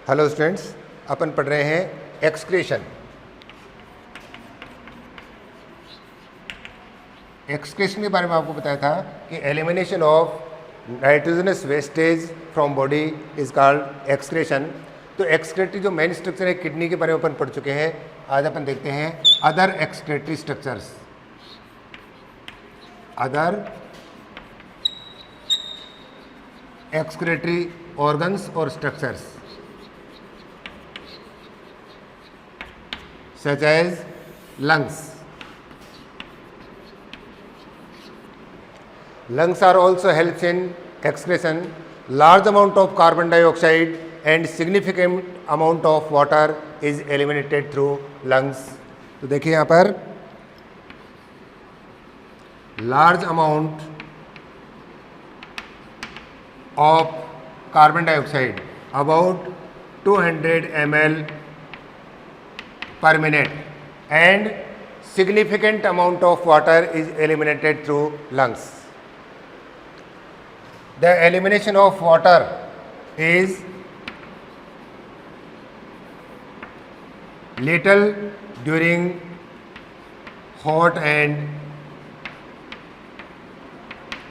Hello students, अपन पढ़ रहे हैं एक्सक्रीशन। एक्सक्रीशन के बारे में आपको बताया था कि elimination of nitrogenous wastage from body is called excretion. तो एक्सक्रेटरी जो मेन स्ट्रक्चर है किडनी के बारे में अपन पढ़ चुके हैं। आज अपन देखते हैं other excretory structures. Other excretory organs और structures such as lungs. Lungs are also helps in excretion. Large amount of carbon dioxide and significant amount of water is eliminated through lungs. तो देखिए यहाँ पर large amount of carbon dioxide about 200 ml per minute and significant amount of water is eliminated through lungs. The elimination of water is little during hot and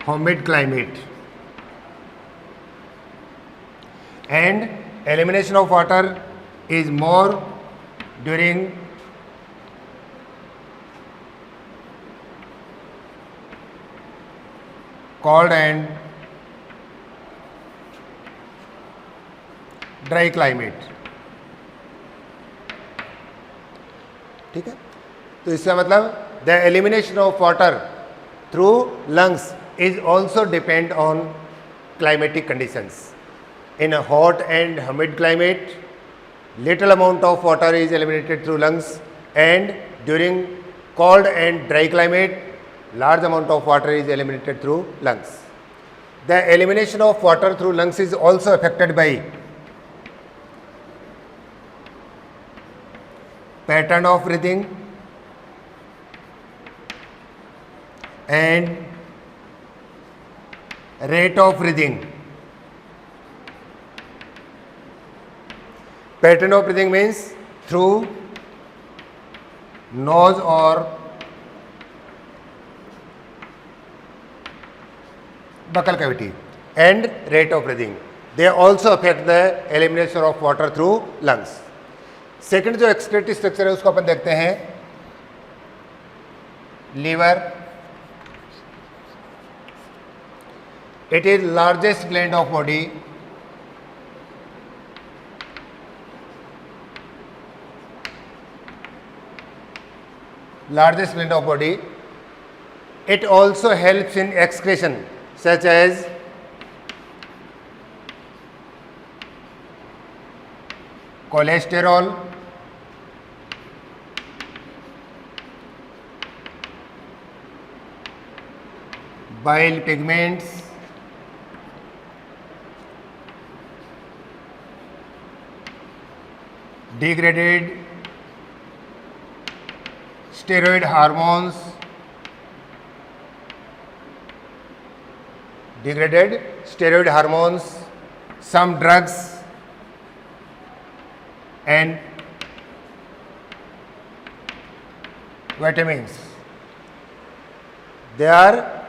humid climate, and elimination of water is more during cold and dry climate. ठीक है, तो इसका मतलब the elimination of water through lungs is also depend on climatic conditions. In a hot and humid climate, little amount of water is eliminated through lungs, and during cold and dry climate, large amount of water is eliminated through lungs. The elimination of water through lungs is also affected by pattern of breathing and rate of breathing. Pattern of breathing means through nose or buccal cavity, and rate of breathing. They also affect the elimination of water through lungs. Second जो excretory structure है उसको अपन देखते हैं liver. It is largest gland of body. Largest gland of body. It also helps in excretion such as cholesterol, bile pigments, degraded steroid hormones, some drugs, and vitamins. They are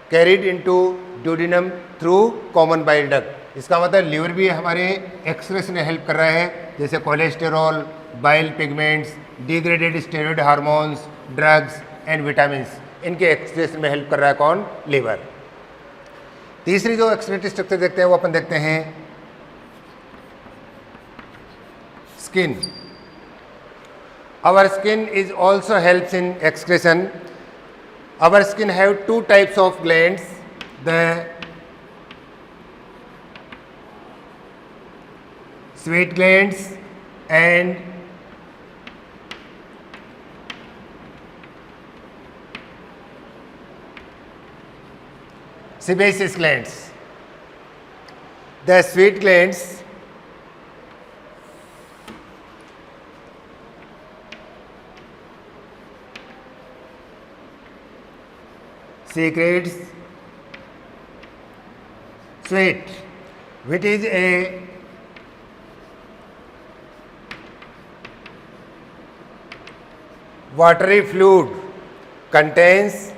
carried into duodenum through common bile duct. इसका मतलब liver भी हमारे excretion में help कर रहा है, जैसे cholesterol, bile pigments, degraded steroid hormones, drugs and vitamins, इनके एक्सक्रीशन में हेल्प कर रहा है कौन? लीवर. तीसरी जो एक्सक्रीटरी स्ट्रक्चर देखते हैं वो अपन देखते हैं skin. Our skin is also helps in excretion. Our skin have two types of glands, the sweat glands and sebaceous glands. The sweat glands secretes sweat, which is a watery fluid contains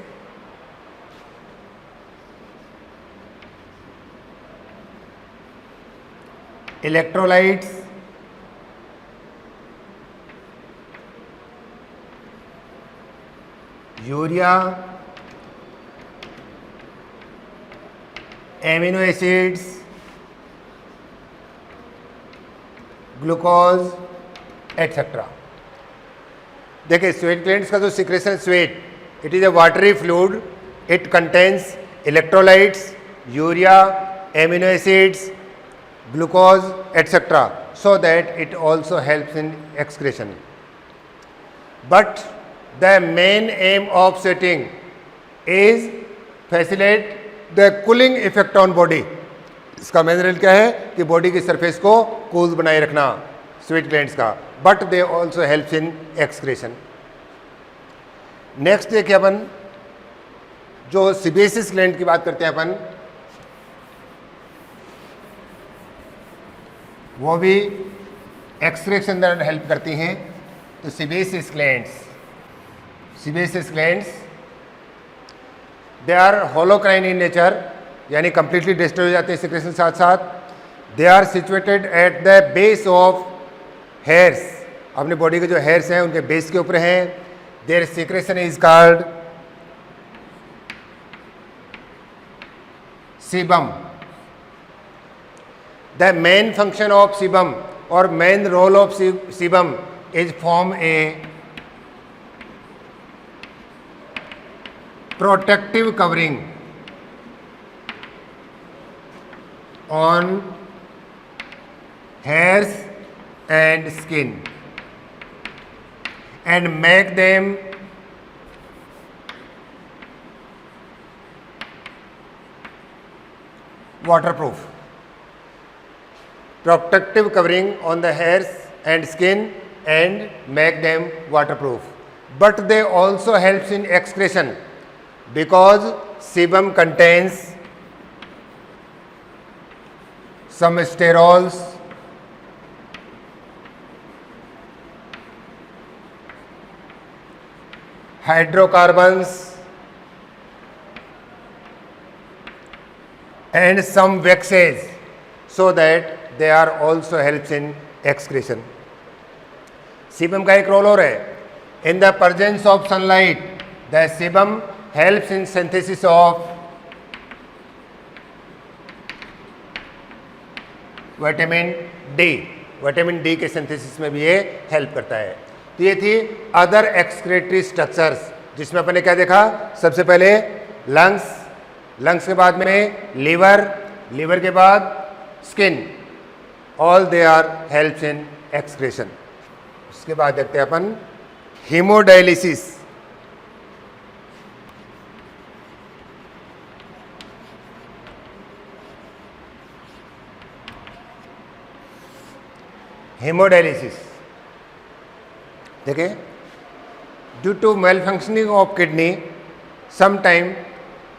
electrolytes, urea, amino acids, glucose etcetera. देखिए sweat glands का जो secretion sweat, it is a watery fluid, it contains electrolytes, urea, amino acids, glucose etcetera, so that it also helps in excretion. But the main aim of sweating is facilitate the cooling effect on body. इसका main role क्या है कि body की surface को cool बनाए रखना sweat glands का, but they also helps in excretion. Next देखिए अपन जो सीबेसियस ग्लैंड की बात करते हैं अपन, वो भी एक्सक्रेशन में हेल्प करती हैं। तो sebaceous glands they are holocrine in nature, यानी कंप्लीटली डिस्ट्रॉय हो जाते हैं सिक्रेशन साथ साथ। They are situated at the base of hairs, अपने बॉडी के जो हेयर्स हैं उनके बेस के ऊपर हैं। Their secretion is called sebum. The main function of sebum और main role of sebum is form a protective covering on hairs and skin and make them waterproof. Protective covering on the hairs and skin and make them waterproof. But they also helps in excretion because sebum contains some sterols, hydrocarbons and some waxes, so that they are also helps in excretion. sebum का एक role और है, in the presence of sunlight the sebum helps in synthesis of vitamin D के synthesis में भी ये help करता है। तो ये थी अदर एक्सक्रेटरी स्ट्रक्चर्स, जिसमें अपने क्या देखा, सबसे पहले लंग्स के बाद में लीवर के बाद skin, all they are helps in excretion. उसके बाद देखते हैं अपन हीमोडायलिसिस। हेमोडायलिसिस देखिए, due to malfunctioning of kidney sometime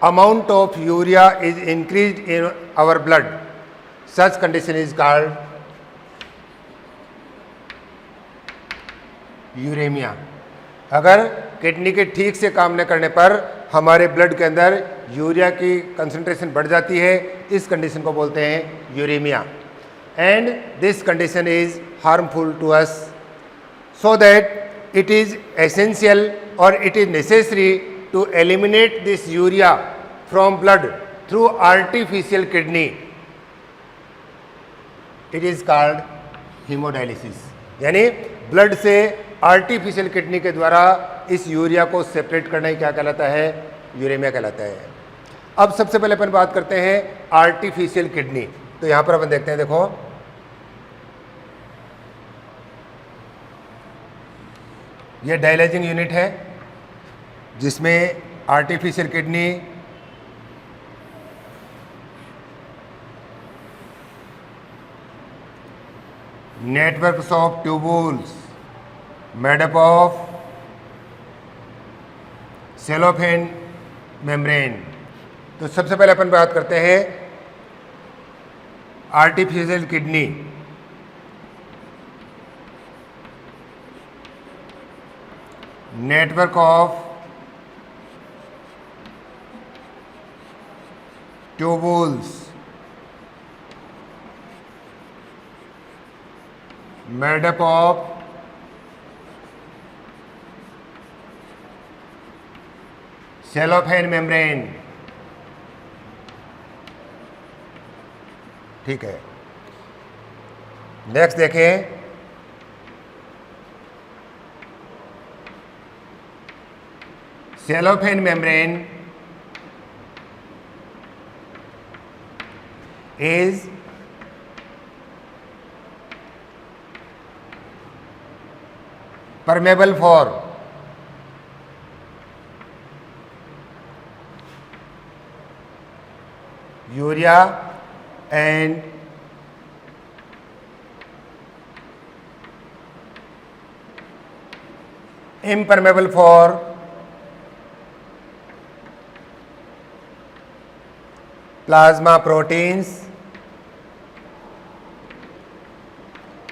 amount of urea is increase in our blood, such condition is called uremia. अगर किडनी के ठीक से काम न करने पर हमारे ब्लड के अंदर यूरिया की कंसंट्रेशन बढ़ जाती है, इस कंडीशन को बोलते हैं uraemia. And this condition is harmful to us, so that it is essential or it is necessary to eliminate this urea from blood through artificial kidney. It is called hemodialysis. यानी blood से artificial kidney के द्वारा इस urea को separate करना ही क्या कहलाता है, यूरेमिया कहलाता है। अब सबसे पहले अपन बात करते हैं आर्टिफिशियल किडनी। तो यहाँ पर अपन देखते हैं, देखो ये डायलाइजिंग यूनिट है जिसमें artificial kidney networks of tubules made up of cellophane membrane. तो सबसे पहले अपन बात करते हैं artificial kidney. network of tubules made up of cellophane membrane। ठीक है, नेक्स्ट देखें, cellophane membrane is permeable for urea and impermeable for plasma proteins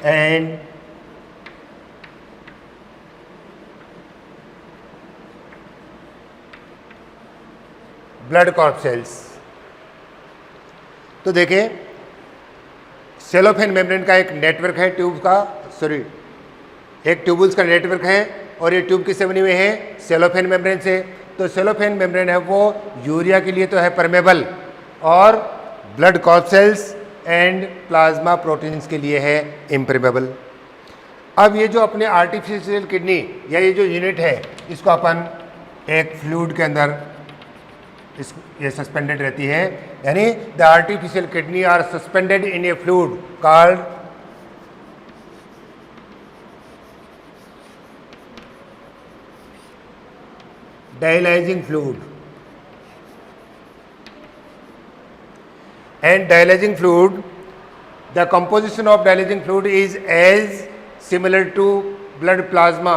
and blood corpuscles. तो देखिए, सेलोफेन मेम्ब्रेन का एक नेटवर्क है, ट्यूब का, सॉरी, एक ट्यूबुल्स का नेटवर्क है, और ये ट्यूब किससे बनी हुई है? सेलोफेन मेम्ब्रेन से। तो सेलोफेन मेम्ब्रेन है वो यूरिया के लिए तो है परमेबल, और blood corpuscles and plasma proteins के लिए है इम्परमेबल। अब ये जो अपने आर्टिफिशियल किडनी या ये जो यूनिट है, इसको अपन एक फ्लूइड के अंदर ये सस्पेंडेड रहती है, यानी the artificial kidney are suspended in a fluid called dialyzing fluid, and dialyzing fluid, the composition of dialyzing fluid is as similar to blood plasma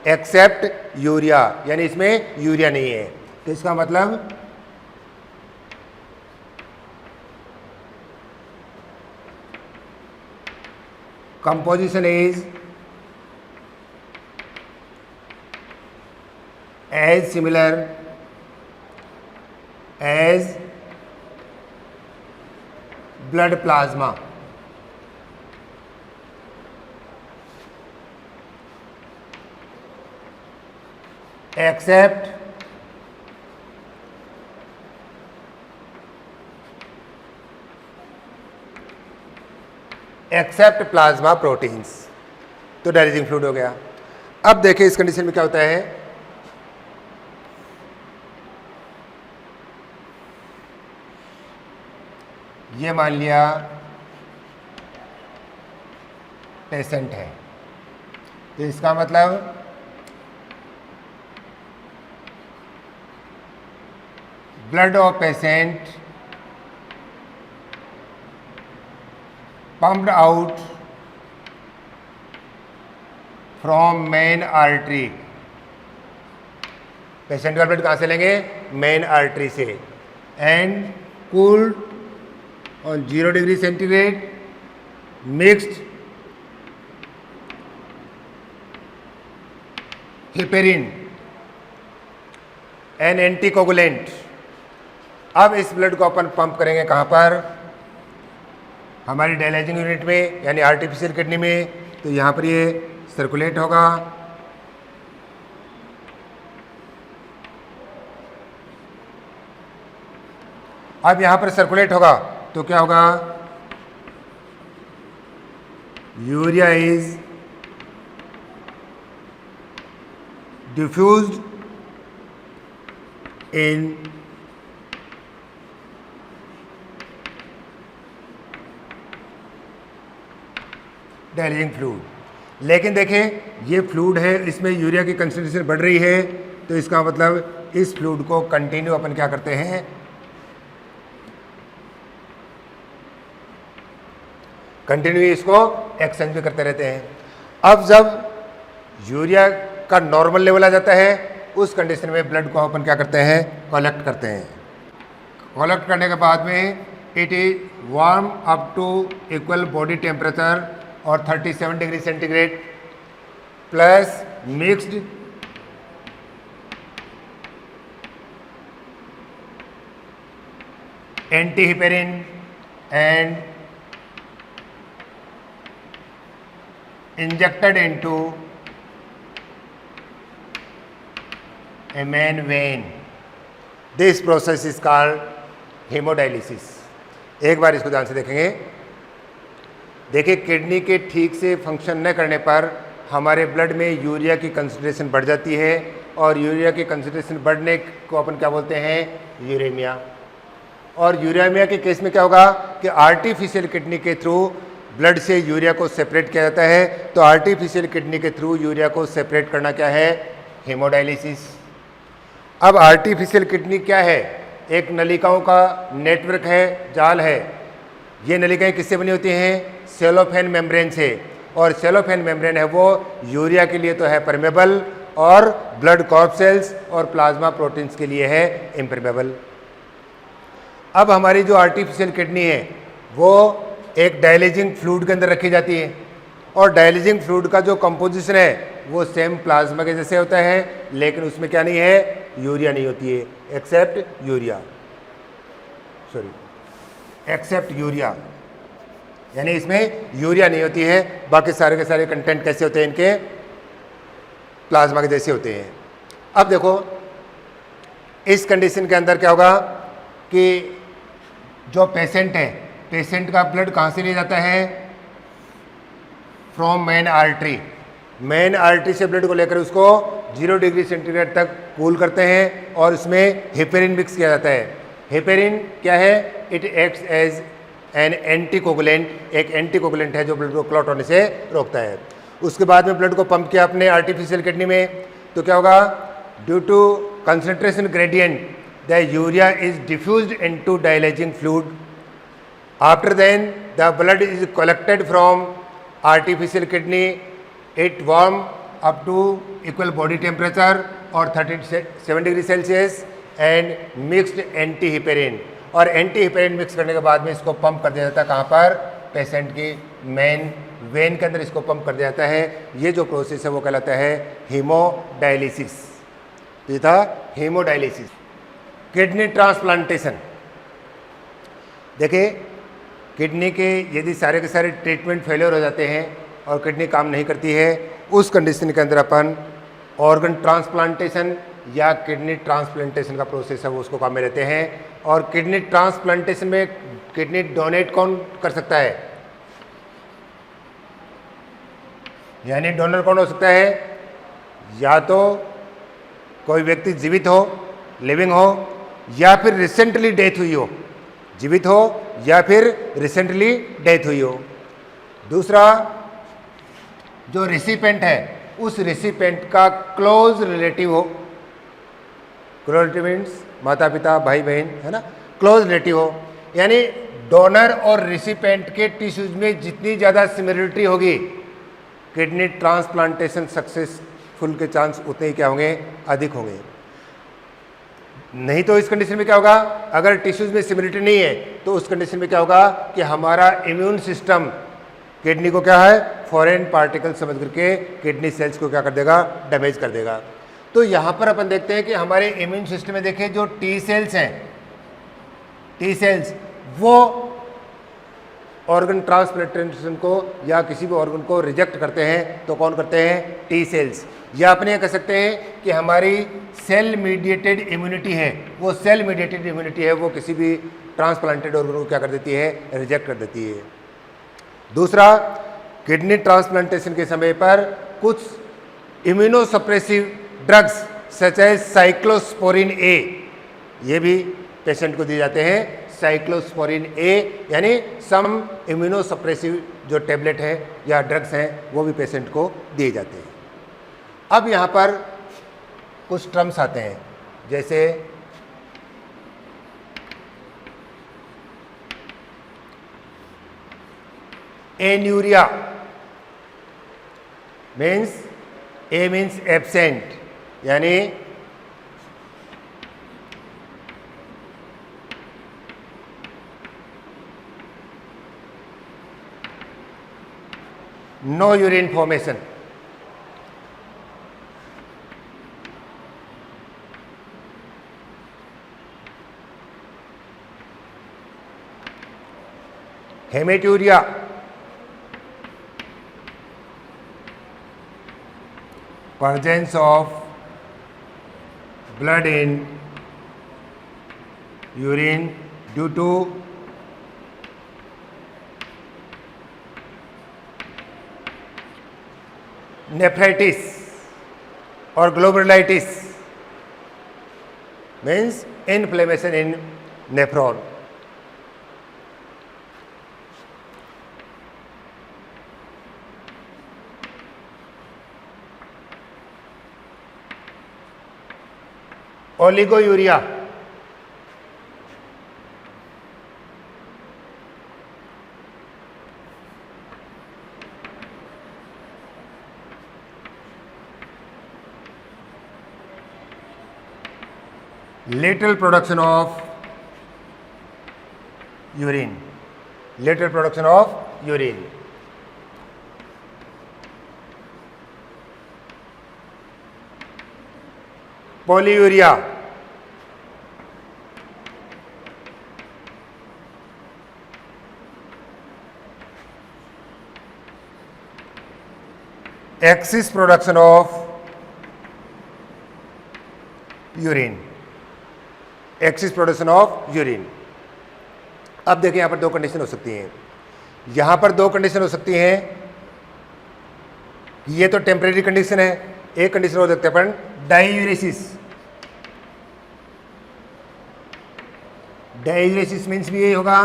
except urea, यानी इसमें यूरिया नहीं है। तो इसका मतलब composition is as similar as blood plasma except plasma proteins. तो dialysing fluid हो गया। अब देखिए इस कंडीशन में क्या होता है, ये मान लिया पेशेंट है, तो इसका मतलब blood of patient pumped out from main artery। Patient का ब्लड कहाँ से लेंगे? मेन आर्टरी से। And cooled on 0 degree centigrade mixed heparin an anticoagulant. अब इस ब्लड को अपन पंप करेंगे कहाँ पर? हमारी डायलाइजिंग यूनिट में, यानी आर्टिफिशियल किडनी में। तो यहाँ पर ये सर्कुलेट होगा, अब यहाँ पर सर्कुलेट होगा तो क्या होगा? Urea is diffused in dialysing fluid. लेकिन देखें ये फ्लूइड है, इसमें यूरिया की कंसंट्रेशन बढ़ रही है, तो इसका मतलब इस फ्लूइड को कंटिन्यू अपन क्या करते हैं? कंटिन्यू इसको एक्सचेंज भी करते रहते हैं। अब जब यूरिया का नॉर्मल लेवल आ जाता है, उस कंडीशन में ब्लड को अपन क्या करते हैं? कलेक्ट करते हैं। कलेक्ट करने के बाद में it is warm up to equal body temperature और 37 degree centigrade plus mixed antiheparin and injected into a main vein. This process is called hemodialysis. एक बार इसको ध्यान से देखेंगे. देखिए, किडनी के ठीक से फंक्शन न करने पर हमारे ब्लड में यूरिया की कंसंट्रेशन बढ़ जाती है और यूरिया की कंसंट्रेशन बढ़ने को अपन क्या बोलते हैं? यूरेमिया. और यूरेमिया के केस में क्या होगा कि आर्टिफिशियल किडनी के थ्रू ब्लड से यूरिया को सेपरेट किया जाता है. तो आर्टिफिशियल किडनी के थ्रू यूरिया को सेपरेट करना क्या है? हेमोडायलिसिस. अब आर्टिफिशियल किडनी क्या है? एक नलिकाओं का नेटवर्क है, जाल है. ये नलिकाएं किससे बनी होती हैं? सेलोफेन मेम्ब्रेन से. और सेलोफेन मेम्ब्रेन है वो यूरिया के लिए तो है परमेबल और ब्लड कॉर्पसेल्स और प्लाज्मा प्रोटीन्स के लिए है इम्परमेबल. अब हमारी जो आर्टिफिशियल किडनी है वो एक डायलिजिंग फ्लूइड के अंदर रखी जाती है और डायलिजिंग फ्लूइड का जो कंपोजिशन है वो सेम प्लाज्मा के जैसे होता है, लेकिन उसमें क्या नहीं है? यूरिया नहीं होती है, एक्सेप्ट यूरिया. यानी इसमें यूरिया नहीं होती है. बाकी सारे के सारे कंटेंट कैसे होते हैं? इनके प्लाज्मा के जैसे होते हैं. अब देखो, इस कंडीशन के अंदर क्या होगा कि जो पेशेंट है, पेशेंट का ब्लड कहाँ से लिया जाता है? From main artery. Main artery से ब्लड को लेकर उसको 0 डिग्री सेंटीग्रेड तक कूल करते हैं और उसमें हेपेरिन मिक्स किया जाता है. हेपेरिन क्या है? It acts as an anticoagulant. एक एंटीकोगुलेंट है जो ब्लड को क्लॉट होने से रोकता है. उसके बाद में ब्लड को पंप किया अपने आर्टिफिशियल किडनी में, तो क्या होगा? Due to concentration gradient the urea is diffused into dialysing fluid. After then the blood is collected from artificial kidney. It warm up to equal body temperature और 37 degree Celsius and mixed antiheparin. और antiheparin mix करने के बाद में इसको pump कर दिया जाता है. कहाँ पर? पेशेंट की मेन वेन के अंदर इसको पंप कर दिया जाता है. ये जो प्रोसेस है वो कहलाता है हीमोडायलिसिस. ये था हीमोडायलिसिस. Kidney transplantation. देखिए, किडनी के यदि सारे के सारे ट्रीटमेंट फेलियर हो जाते हैं और किडनी काम नहीं करती है, उस कंडीशन के अंदर अपन ऑर्गन ट्रांसप्लांटेशन या किडनी ट्रांसप्लांटेशन का प्रोसेस है वो उसको काम में रहते हैं. और किडनी ट्रांसप्लांटेशन में किडनी डोनेट कौन कर सकता है? यानी डोनर कौन हो सकता है? या तो कोई व्यक्ति जीवित हो, लिविंग हो, या फिर रिसेंटली डेथ हुई हो. जीवित हो या फिर रिसेंटली डेथ हुई हो. दूसरा, जो रिसिपेंट है उस रिसिपेंट का क्लोज रिलेटिव हो. क्लोज रिलेटिव मीन्स माता पिता, भाई बहन, है ना? क्लोज रिलेटिव हो. यानी डोनर और रिसिपेंट के टिश्यूज में जितनी ज़्यादा सिमिलरिटी होगी, किडनी ट्रांसप्लांटेशन सक्सेसफुल के चांस उतने ही क्या होंगे? अधिक होंगे. नहीं तो इस कंडीशन में क्या होगा? अगर टिश्यूज में सिमिलरिटी नहीं है तो उस कंडीशन में क्या होगा कि हमारा इम्यून सिस्टम किडनी को क्या है? फॉरेन पार्टिकल समझ करके किडनी सेल्स को क्या कर देगा? डैमेज कर देगा. तो यहाँ पर अपन देखते हैं कि हमारे इम्यून सिस्टम में देखिए जो टी सेल्स हैं, टी सेल्स वो ऑर्गन ट्रांसप्लांटेशन को या किसी भी ऑर्गन को रिजेक्ट करते हैं. तो कौन करते हैं? T cells. या अपने कह सकते हैं कि हमारी सेल मीडिएटेड इम्यूनिटी है, वो सेल मीडिएटेड इम्यूनिटी है वो किसी भी ट्रांसप्लांटेड ऑर्गन को क्या कर देती है? रिजेक्ट कर देती है. दूसरा, किडनी ट्रांसप्लांटेशन के समय पर कुछ immunosuppressive drugs such as cyclosporin A, ये भी पेशेंट को दिए जाते हैं. साइक्लोस्पोरिन ए यानी सम इम्यूनोसप्रेसिव जो टेबलेट है या ड्रग्स हैं वो भी पेशेंट को दिए जाते हैं. अब यहाँ पर कुछ टर्म्स आते हैं, जैसे anuria means, a means absent, यानी no urine formation. Haematuria, presence of blood in urine due to nephritis or glomerulitis, means inflammation in nephron. Oliguria, lateral production of urine, lateral production of urine. Polyuria, axis production of urine, axis production of urine. अब देखिए यहां पर दो condition हो सकती हैं. यहां पर दो कंडीशन हो सकती हैं. ये तो टेम्परेरी कंडीशन है. एक कंडीशन हो सकती है अपन डायूरेसिस. डायूरेसिस मीन्स भी यही होगा.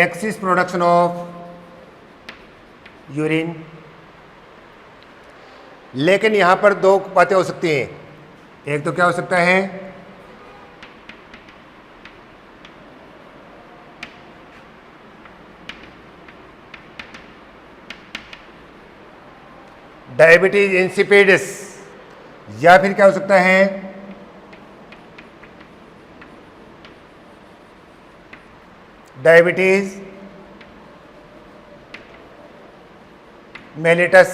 Axis production of urine. लेकिन यहां पर दो बातें हो सकती हैं. एक तो क्या हो सकता है, डायबिटीज इंसिपिडस, या फिर क्या हो सकता है, डायबिटीज मेलिटस.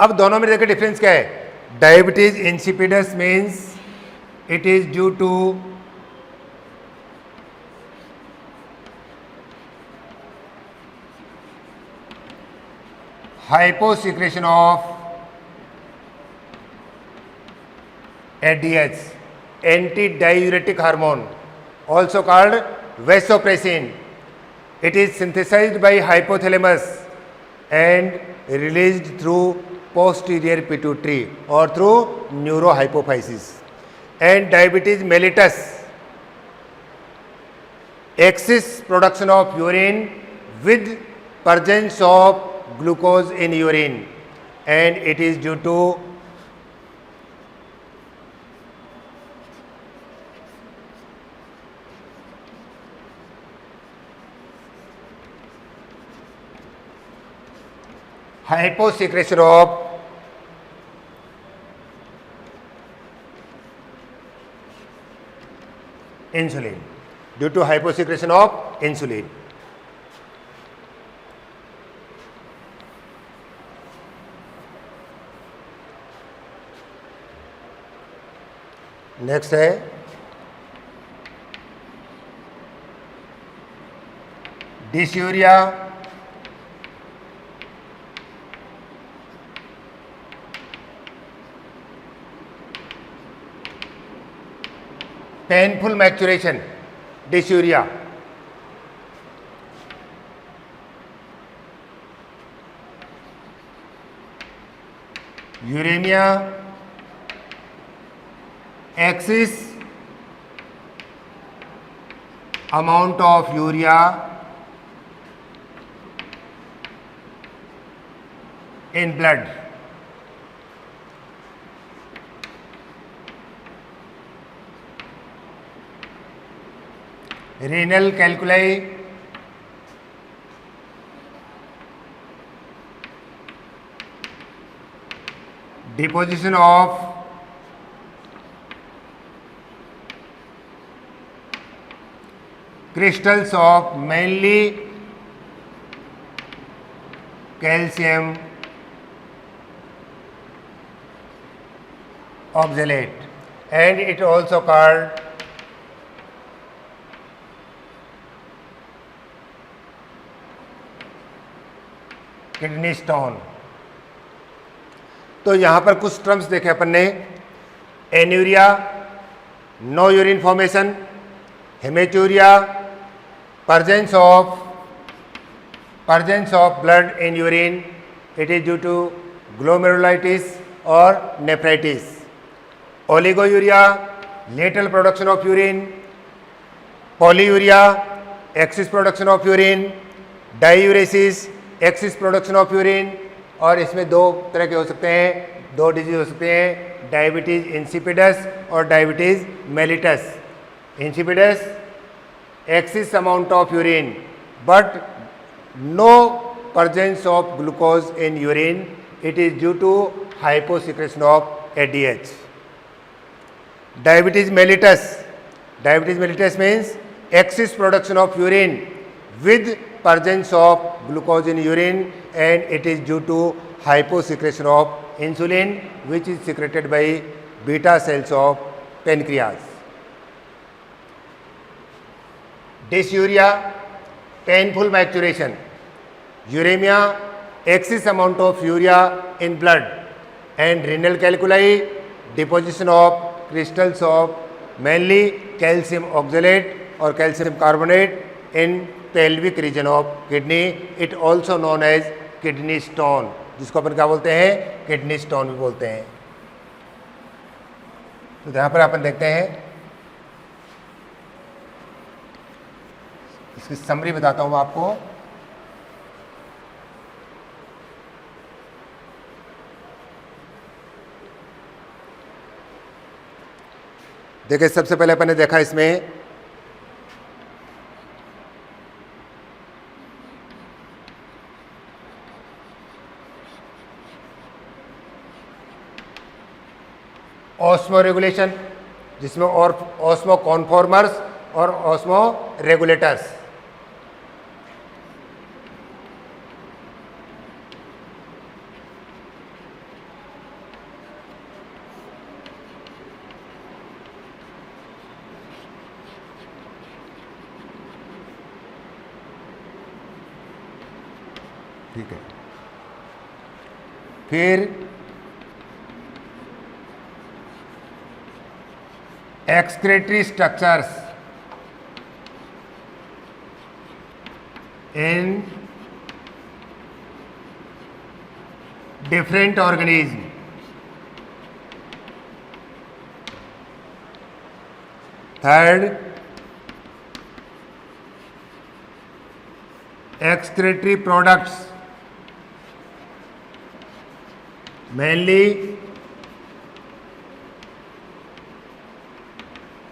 अब दोनों में देखिए डिफरेंस क्या है. Diabetes insipidus means it is due to hyposecretion of ADH, antidiuretic hormone, also called vasopressin. It is synthesized by hypothalamus and released through posterior pituitary or through neurohypophysis. And diabetes mellitus, excess production of urine with presence of glucose in urine, and it is due to hyposecretion of insulin, due to hyposecretion of insulin. Next है dysuria, painful micturition, dysuria. Uraemia, excess amount of urea in blood. Renal calculi, deposition of crystals of mainly calcium oxalate, and it also called kidney stone. तो यहां पर कुछ terms देखे अपन ने, anuria, no urine formation, hematuria, presence of blood in urine, it is due to glomerulitis or nephritis. Oliguria, lateral production of urine. Polyuria, excess production of urine. Diuresis, excess production of urine. और इसमें दो तरह के हो सकते हैं, दो disease हो सकते हैं, डायबिटीज इंसिपिडस और diabetes mellitus. Insipidus, excess amount of urine but no presence of glucose in urine, it is due to hyposecretion of ADH. Diabetes mellitus means excess production of urine with presence of glucose in urine, and it is due to hyposecretion of insulin which is secreted by beta cells of pancreas. Dysuria, painful maturation. Uremia, excess amount of urea in blood. And renal calculi, deposition of crystals of mainly calcium oxalate or calcium carbonate in pelvic region of kidney. It also known as kidney stone, जिसको अपन क्या बोलते हैं, kidney stone भी बोलते हैं। तो यहाँ पर अपन देखते हैं, इसकी समरी बताता हूं आपको। देखिए, सबसे पहले अपन ने देखा इसमें ऑस्मो रेगुलेशन, जिसमें और ऑस्मो कॉन्फॉर्मर्स और ऑस्मो रेगुलेटर्स। ठीक है, फिर excretory structures in different organism. Third, excretory products, mainly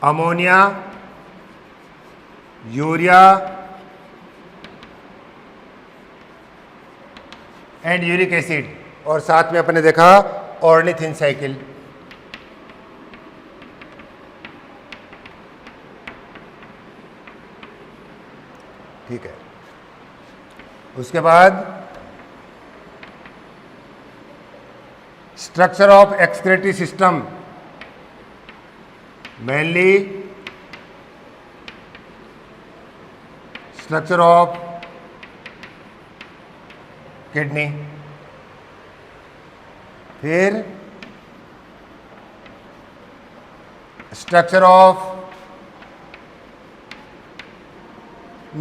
ammonia, urea and uric acid, और साथ में अपन ने देखा ऑर्निथिन साइकिल। ठीक है, उसके बाद structure of excretory system, mainly structure of kidney, फिर structure of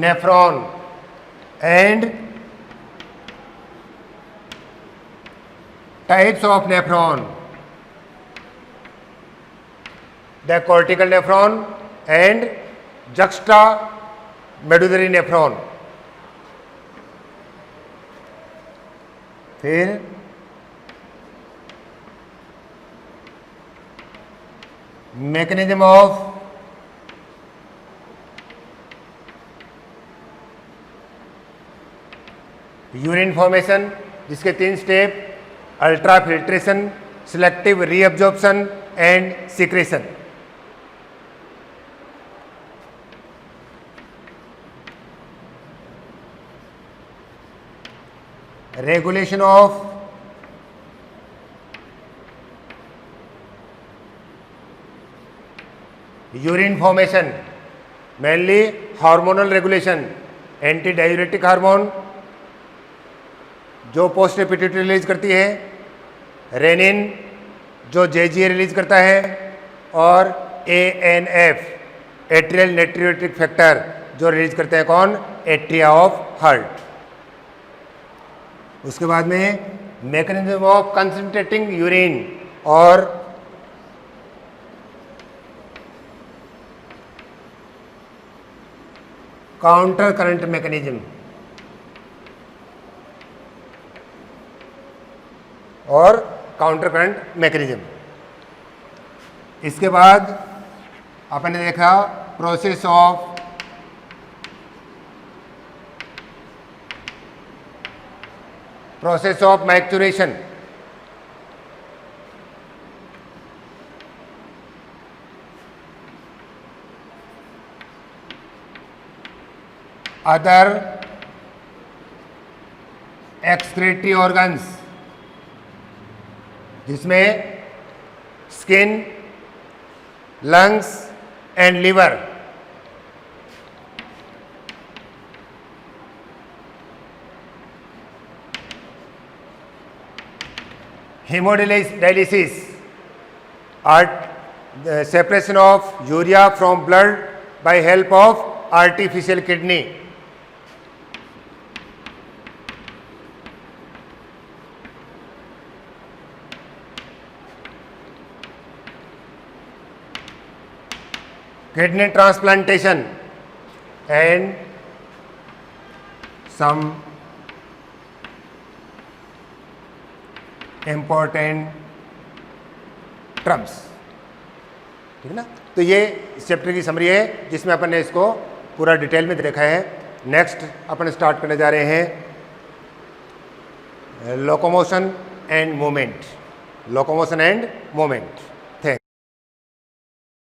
nephron and types of nephron, the cortical nephron and juxtamedullary nephron। फिर mechanism of यूरिन फॉर्मेशन, जिसके 3 step, ultra filtration, selective reabsorption and secretion. Regulation of urine formation, mainly hormonal regulation, anti diuretic hormone जो post pituitary release करती है, rennin जो JGA release करता है, और ANF atrial natriuretic factor जो release करते हैं कौन, एट्रिया ऑफ हार्ट। उसके बाद में मैकेनिज्म ऑफ कंसंट्रेटिंग यूरिन और काउंटर करंट मैकेनिज्म और काउंटर करंट मैकेनिज्म। इसके बाद अपन ने देखा process of micturition, other excretory organs जिसमें skin, lungs and liver, haemodialysis, separation of urea from blood by help of artificial kidney, kidney transplantation, and some important terms। ठीक है ना। तो ये इस चैप्टर की समरी है जिसमें अपन ने इसको पूरा डिटेल में देखा है। नेक्स्ट अपन स्टार्ट करने जा रहे हैं लोकोमोशन एंड मूवमेंट।